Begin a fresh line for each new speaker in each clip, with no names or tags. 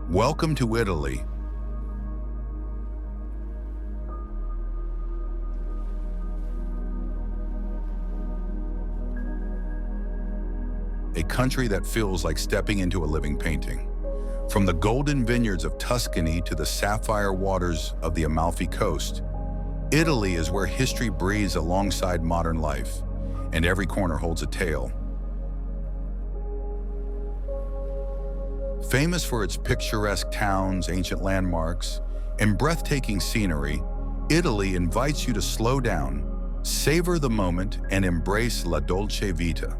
Welcome to Italy, a country that feels like stepping into a living painting. From the golden vineyards of Tuscany to the sapphire waters of the Amalfi Coast, Italy is where history breathes alongside modern life, and every corner holds a tale. Famous for its picturesque towns, ancient landmarks, and breathtaking scenery, Italy invites you to slow down, savor the moment, and embrace la dolce vita.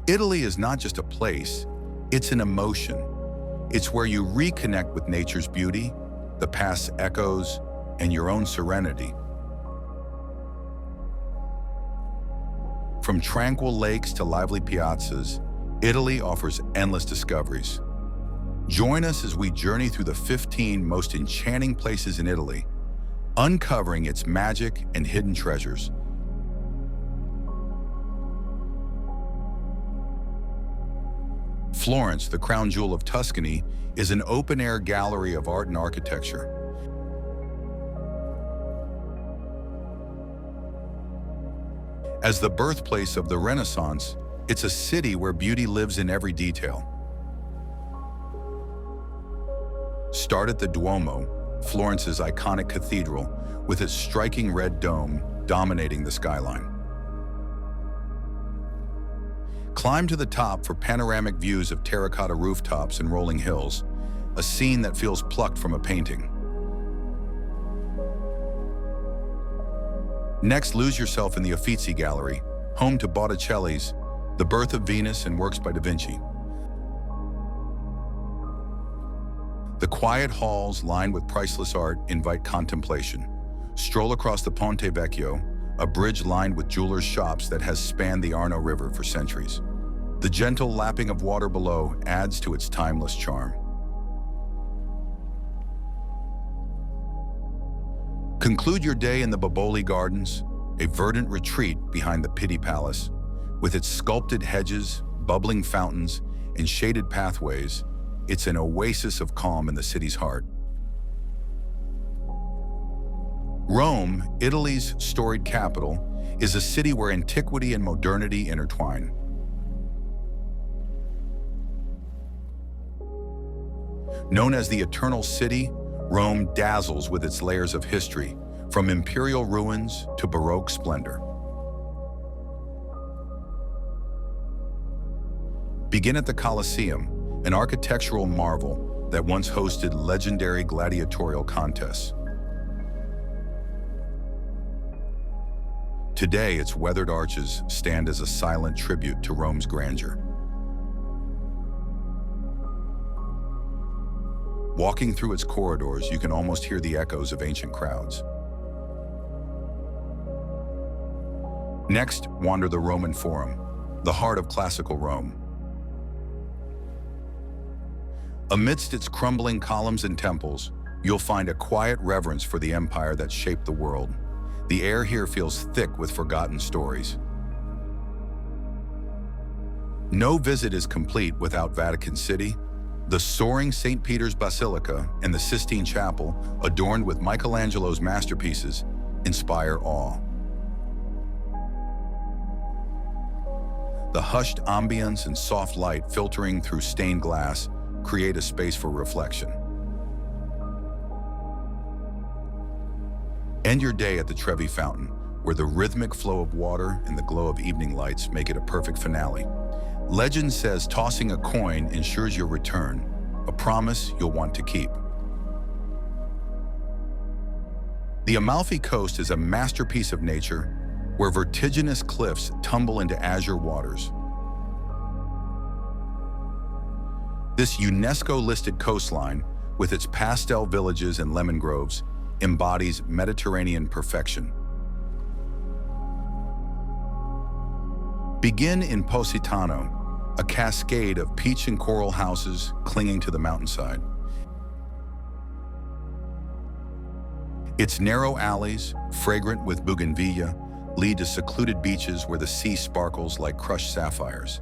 Italy is not just a place, it's an emotion. It's where you reconnect with nature's beauty, the past's echoes, and your own serenity. From tranquil lakes to lively piazzas, Italy offers endless discoveries. Join us as we journey through the 15 most enchanting places in Italy, uncovering its magic and hidden treasures. Florence, the crown jewel of Tuscany, is an open-air gallery of art and architecture. As the birthplace of the Renaissance, it's a city where beauty lives in every detail. Start at the Duomo, Florence's iconic cathedral, with its striking red dome dominating the skyline. Climb to the top for panoramic views of terracotta rooftops and rolling hills, a scene that feels plucked from a painting. Next, lose yourself in the Uffizi Gallery, home to Botticelli's The Birth of Venus and works by Da Vinci. The quiet halls lined with priceless art invite contemplation. Stroll across the Ponte Vecchio, a bridge lined with jewelers' shops that has spanned the Arno River for centuries. The gentle lapping of water below adds to its timeless charm. Conclude your day in the Boboli Gardens, a verdant retreat behind the Pitti Palace. With its sculpted hedges, bubbling fountains, and shaded pathways, it's an oasis of calm in the city's heart. Rome, Italy's storied capital, is a city where antiquity and modernity intertwine. Known as the Eternal City, Rome dazzles with its layers of history, from imperial ruins to Baroque splendor. Begin at the Colosseum, an architectural marvel that once hosted legendary gladiatorial contests. Today, its weathered arches stand as a silent tribute to Rome's grandeur. Walking through its corridors, you can almost hear the echoes of ancient crowds. Next, wander the Roman Forum, the heart of classical Rome. Amidst its crumbling columns and temples, you'll find a quiet reverence for the empire that shaped the world. The air here feels thick with forgotten stories. No visit is complete without Vatican City. The soaring St. Peter's Basilica and the Sistine Chapel, adorned with Michelangelo's masterpieces, inspire awe. The hushed ambience and soft light filtering through stained glass create a space for reflection. End your day at the Trevi Fountain, where the rhythmic flow of water and the glow of evening lights make it a perfect finale. Legend says tossing a coin ensures your return, a promise you'll want to keep. The Amalfi Coast is a masterpiece of nature, where vertiginous cliffs tumble into azure waters. This UNESCO-listed coastline, with its pastel villages and lemon groves, embodies Mediterranean perfection. Begin in Positano, a cascade of peach and coral houses clinging to the mountainside. Its narrow alleys, fragrant with bougainvillea, lead to secluded beaches where the sea sparkles like crushed sapphires.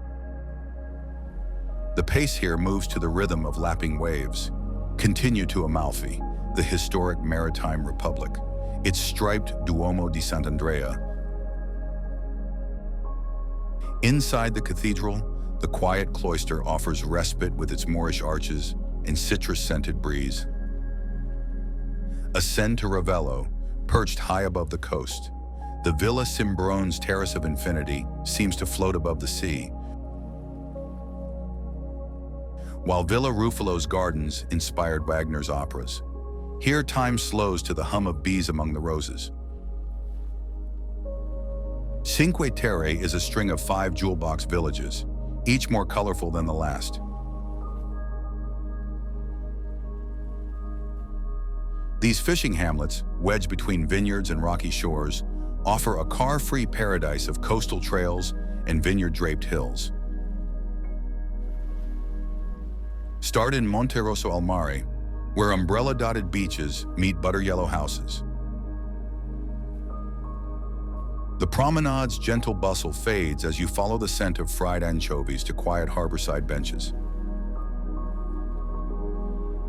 The pace here moves to the rhythm of lapping waves. Continue to Amalfi, the historic maritime republic. Its striped Duomo di Sant'Andrea. Inside the cathedral, the quiet cloister offers respite with its Moorish arches and citrus-scented breeze. Ascend to Ravello, perched high above the coast. The Villa Cimbrone's Terrace of Infinity seems to float above the sea, while Villa Ruffolo's gardens inspired Wagner's operas. Here time slows to the hum of bees among the roses. Cinque Terre is a string of 5 jewel-box villages, each more colorful than the last. These fishing hamlets, wedged between vineyards and rocky shores, offer a car-free paradise of coastal trails and vineyard-draped hills. Start in Monterosso al Mare, where umbrella-dotted beaches meet butter-yellow houses. The promenade's gentle bustle fades as you follow the scent of fried anchovies to quiet harborside benches.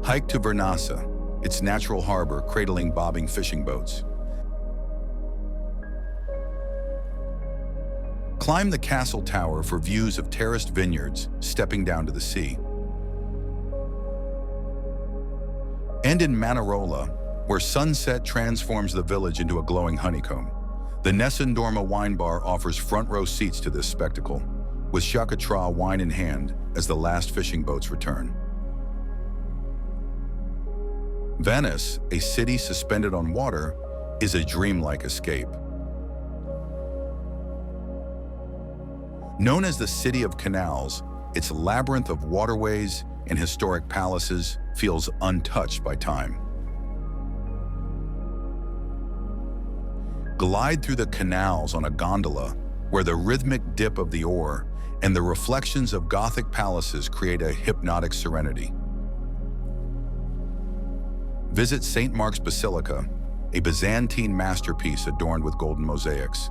Hike to Vernassa, its natural harbor cradling bobbing fishing boats. Climb the castle tower for views of terraced vineyards stepping down to the sea. And in Manarola, where sunset transforms the village into a glowing honeycomb. The Nessun Dorma wine bar offers front-row seats to this spectacle, with Chacatra wine in hand as the last fishing boats return. Venice, a city suspended on water, is a dreamlike escape. Known as the City of Canals, its labyrinth of waterways and historic palaces feels untouched by time. Glide through the canals on a gondola, where the rhythmic dip of the oar and the reflections of Gothic palaces create a hypnotic serenity. Visit St. Mark's Basilica, a Byzantine masterpiece adorned with golden mosaics.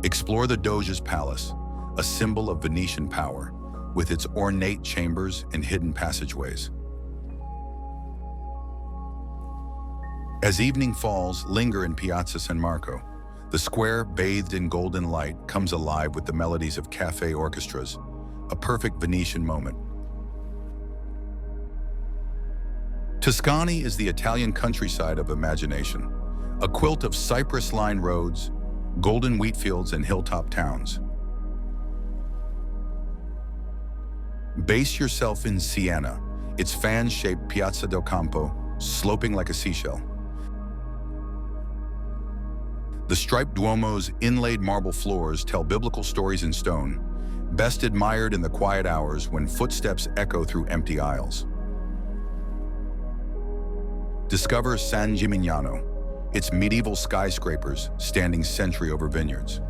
Explore the Doge's Palace, a symbol of Venetian power, with its ornate chambers and hidden passageways. As evening falls, linger in Piazza San Marco. The square, bathed in golden light, comes alive with the melodies of cafe orchestras, a perfect Venetian moment. Tuscany is the Italian countryside of imagination, a quilt of cypress-lined roads, golden wheat fields, and hilltop towns. Base yourself in Siena, its fan-shaped Piazza del Campo, sloping like a seashell. The striped Duomo's inlaid marble floors tell biblical stories in stone, best admired in the quiet hours when footsteps echo through empty aisles. Discover San Gimignano, its medieval skyscrapers standing sentry over vineyards.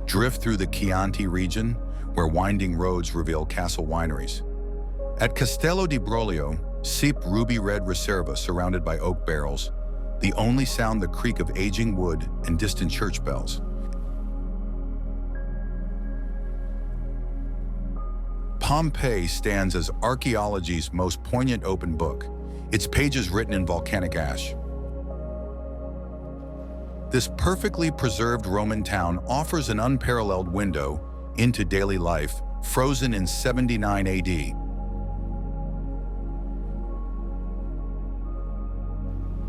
Drift through the Chianti region, where winding roads reveal castle wineries. At Castello di Broglio, seep ruby-red Reserva surrounded by oak barrels, the only sound the creak of aging wood and distant church bells. Pompeii stands as archaeology's most poignant open book, its pages written in volcanic ash. This perfectly preserved Roman town offers an unparalleled window into daily life, frozen in 79 AD.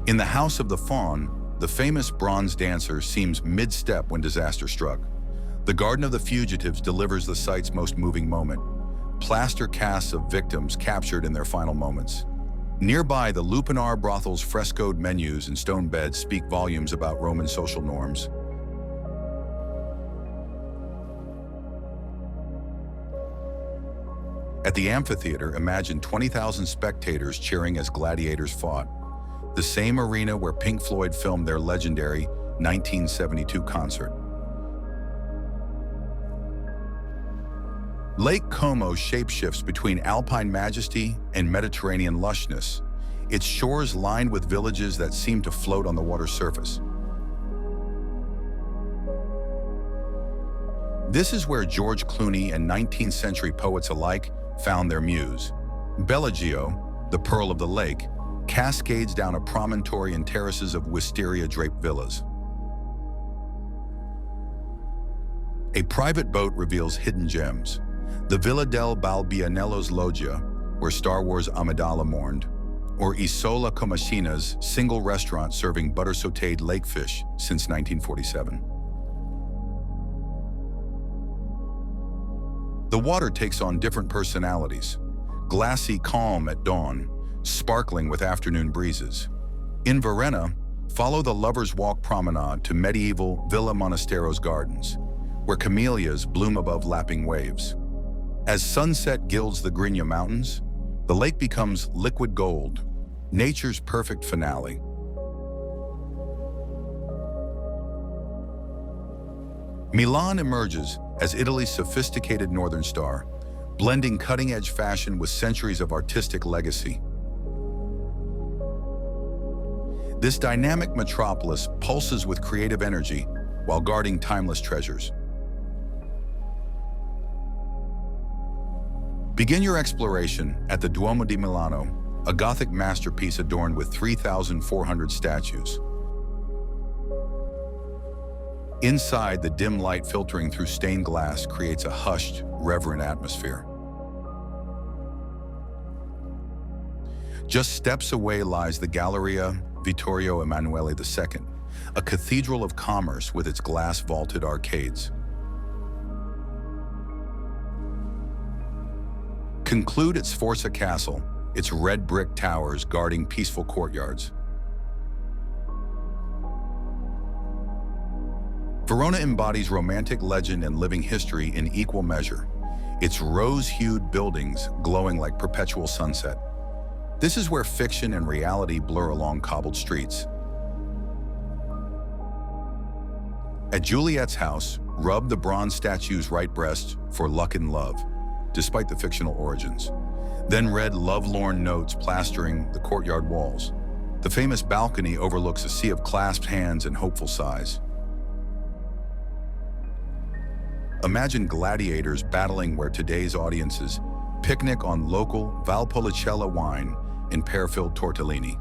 In the House of the Faun, the famous bronze dancer seems mid-step when disaster struck. The Garden of the Fugitives delivers the site's most moving moment, plaster casts of victims captured in their final moments. Nearby, the Lupanar brothel's frescoed menus and stone beds speak volumes about Roman social norms. At the amphitheater, imagine 20,000 spectators cheering as gladiators fought, the same arena where Pink Floyd filmed their legendary 1972 concert. Lake Como shapeshifts between alpine majesty and Mediterranean lushness, its shores lined with villages that seem to float on the water's surface. This is where George Clooney and 19th century poets alike found their muse. Bellagio, the pearl of the lake, cascades down a promontory and terraces of wisteria-draped villas. A private boat reveals hidden gems. The Villa del Balbianello's Loggia, where Star Wars Amidala mourned, or Isola Comacina's single restaurant serving butter-sautéed lakefish since 1947. The water takes on different personalities. Glassy calm at dawn, sparkling with afternoon breezes. In Varenna, follow the Lover's Walk promenade to medieval Villa Monastero's gardens, where camellias bloom above lapping waves. As sunset gilds the Grigna Mountains, the lake becomes liquid gold, nature's perfect finale. Milan emerges as Italy's sophisticated northern star, blending cutting-edge fashion with centuries of artistic legacy. This dynamic metropolis pulses with creative energy while guarding timeless treasures. Begin your exploration at the Duomo di Milano, a Gothic masterpiece adorned with 3,400 statues. Inside, the dim light filtering through stained glass creates a hushed, reverent atmosphere. Just steps away lies the Galleria Vittorio Emanuele II, a cathedral of commerce with its glass-vaulted arcades. Conclude at Sforza Castle, its red brick towers guarding peaceful courtyards. Verona embodies romantic legend and living history in equal measure, its rose-hued buildings glowing like perpetual sunset. This is where fiction and reality blur along cobbled streets. At Juliet's house, rub the bronze statue's right breast for luck and love, despite the fictional origins. Then read lovelorn notes plastering the courtyard walls. The famous balcony overlooks a sea of clasped hands and hopeful sighs. Imagine gladiators battling where today's audiences picnic on local Valpolicella wine and pear-filled tortellini.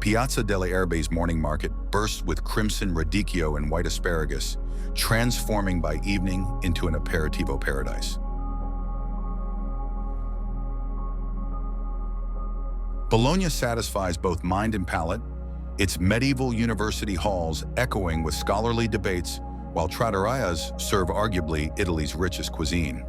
Piazza delle Erbe's morning market bursts with crimson radicchio and white asparagus, transforming by evening into an aperitivo paradise. Bologna satisfies both mind and palate, its medieval university halls echoing with scholarly debates, while trattorias serve arguably Italy's richest cuisine.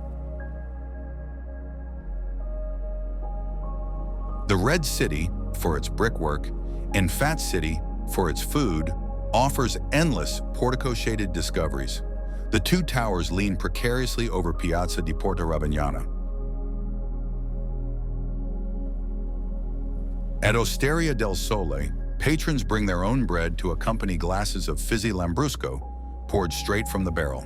The Red City, for its brickwork, and Fat City, for its food, offers endless portico-shaded discoveries. The two towers lean precariously over Piazza di Porta Ravignana. At Osteria del Sole, patrons bring their own bread to accompany glasses of fizzy Lambrusco, poured straight from the barrel.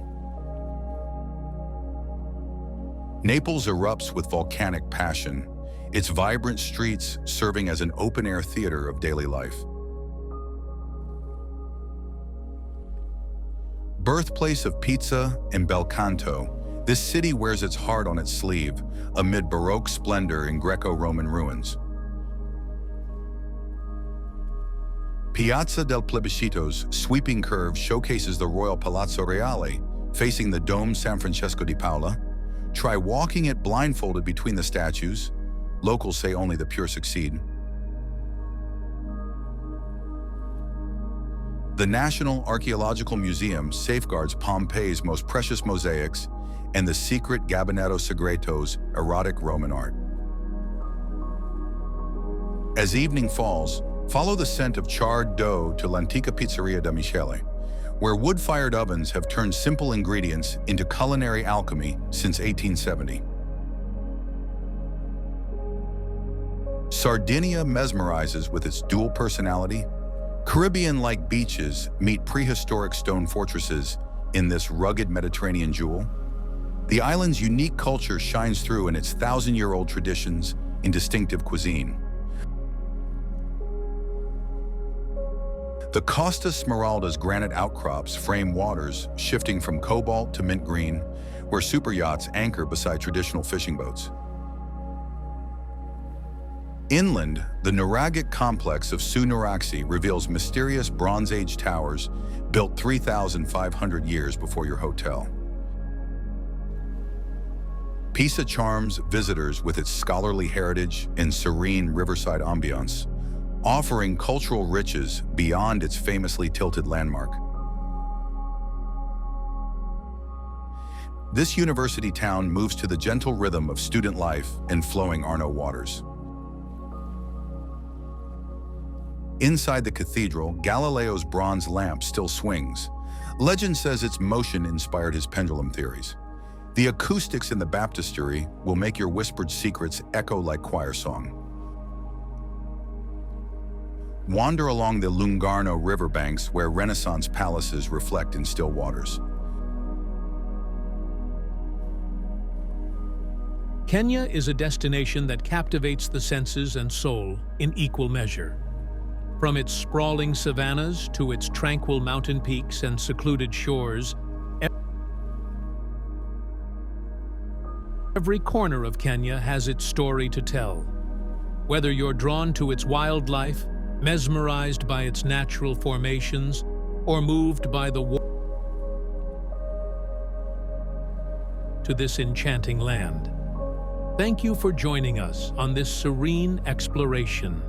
Naples erupts with volcanic passion, its vibrant streets serving as an open-air theater of daily life. Birthplace of pizza and bel canto, this city wears its heart on its sleeve amid Baroque splendor in Greco-Roman ruins. Piazza del Plebiscito's sweeping curve showcases the Royal Palazzo Reale, facing the domed San Francesco di Paola. Try walking it blindfolded between the statues. Locals say only the pure succeed. The National Archaeological Museum safeguards Pompeii's most precious mosaics and the secret Gabinetto Segreto's erotic Roman art. As evening falls, follow the scent of charred dough to L'Antica Pizzeria da Michele, where wood-fired ovens have turned simple ingredients into culinary alchemy since 1870. Sardinia mesmerizes with its dual personality. Caribbean-like beaches meet prehistoric stone fortresses in this rugged Mediterranean jewel. The island's unique culture shines through in its thousand-year-old traditions and distinctive cuisine. The Costa Smeralda's granite outcrops frame waters shifting from cobalt to mint green, where superyachts anchor beside traditional fishing boats. Inland, the Nuragic complex of Sunuraxi reveals mysterious Bronze Age towers built 3,500 years before your hotel. Pisa charms visitors with its scholarly heritage and serene riverside ambiance, offering cultural riches beyond its famously tilted landmark. This university town moves to the gentle rhythm of student life and flowing Arno waters. Inside the cathedral, Galileo's bronze lamp still swings. Legend says its motion inspired his pendulum theories. The acoustics in the baptistery will make your whispered secrets echo like choir song. Wander along the Lungarno riverbanks where Renaissance palaces reflect in still waters.
Kenya is a destination that captivates the senses and soul in equal measure. From its sprawling savannas to its tranquil mountain peaks and secluded shores, every corner of Kenya has its story to tell. Whether you're drawn to its wildlife, mesmerized by its natural formations, or moved by the to this enchanting land. Thank you for joining us on this serene exploration.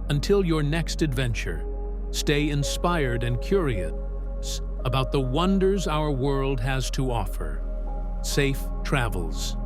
Until your next adventure, stay inspired and curious about the wonders our world has to offer. Safe travels.